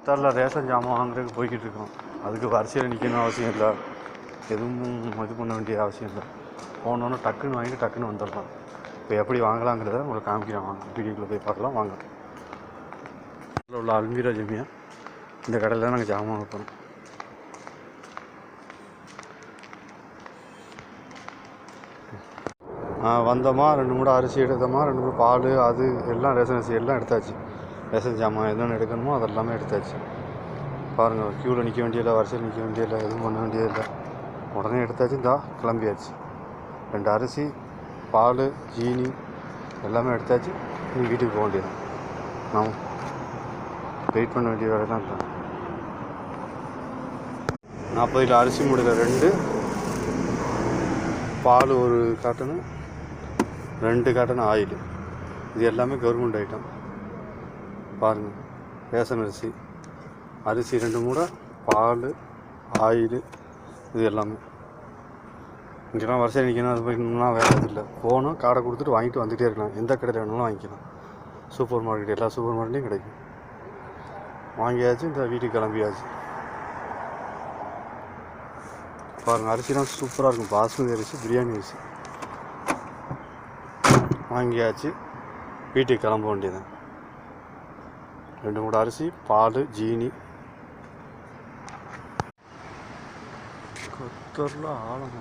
கத்தாரில் ரேஷன் ஜாமான் வாங்குறதுக்கு போய்கிட்டு இருக்கோம். அதுக்கு வரிசையில் நிற்கணும் அவசியம் இல்லை, எதுவும் இது பண்ண வேண்டிய அவசியம் இல்லை. போனோன்னு டக்குன்னு வாங்கிட்டு டக்குன்னு வந்துடலாம். இப்போ எப்படி வாங்கலாங்கிறத உங்களுக்கு காமிக்கிறேன். வாங்க, வீடியோக்குள்ளே போய் பார்க்கலாம் வாங்க. இதில் உள்ள அல்மீரா ஜமியா இந்த கடையில் தான் நாங்கள் ஜாமான் வைப்போம். வந்தோமா, 2 மூடை அரிசி எடுத்தோமா, 2 மூடை பால், அது எல்லாம் ரேஷன் அரிசி எல்லாம் எடுத்தாச்சு. ரேஷன் ஜாமான் என்னென்ன எடுக்கணுமோ அதெல்லாமே எடுத்தாச்சு. பாருங்கள், க்யூவில் நிற்க வேண்டியதில்லை, வரிசையில் நிற்க வேண்டியதில்லை, எதுவும் பண்ண வேண்டியதில்லை. உடனே எடுத்தாச்சு. இந்த கிளம்பியாச்சு. 2 அரிசி, பால், ஜீனி எல்லாமே எடுத்தாச்சு. நீ வீட்டுக்கு போக வேண்டியது. நான் வெயிட் பண்ண வேண்டிய வேலை தான் இருக்கேன். 40 கிலோ அரிசி மூடையில் 2, பால் 1 காட்டனு, 2 காட்டன் ஆயில். இது எல்லாமே கவர்மெண்ட் ஐட்டம். பாருங்கள், ரேஷன் அரிசி, அரிசி 2 மூடை, பால், ஆயில், இது எல்லாமே. இங்கெல்லாம் வரிசையில் நிற்கணும், அது போய்னா வேலை இல்லை. போகணும், கார்டை கொடுத்துட்டு வாங்கிட்டு வந்துகிட்டே இருக்கலாம். எந்த கடையில் வேணாலும் வாங்கிக்கலாம். சூப்பர் மார்க்கெட், எல்லா சூப்பர் மார்க்கெட்லையும் கிடைக்கும். வாங்கியாச்சு. இந்த வீட்டுக்கு கிளம்பியாச்சு. பாருங்கள், அரிசிலாம் சூப்பராக இருக்கும். பாஸ்மதி அரிசி, பிரியாணி அரிசி. வாங்கியாச்சு. வீட்டுக்கு கிளம்ப வேண்டியதான். 2 மூடை அரிசி, பால், ஜீனி. கத்தரில் ஆழம்